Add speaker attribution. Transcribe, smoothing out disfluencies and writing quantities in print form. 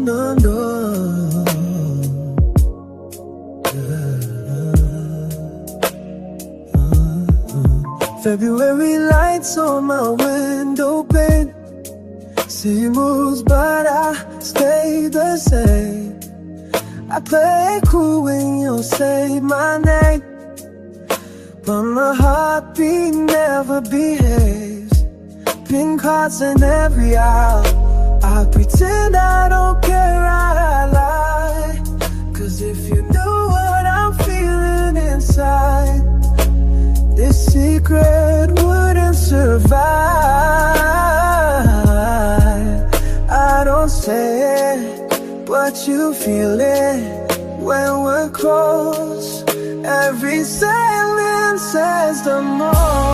Speaker 1: no, no. February lights on my window pane. Sea moves, but I stay the same. I play cool when you say my name, but my heartbeat never behaves. Pin cards in every aisle. I pretend I don't care, I lie. Cause if you knew what I'm feeling inside, this secret wouldn't survive. I don't say it, but you feel it when we're close. Every silence says the most.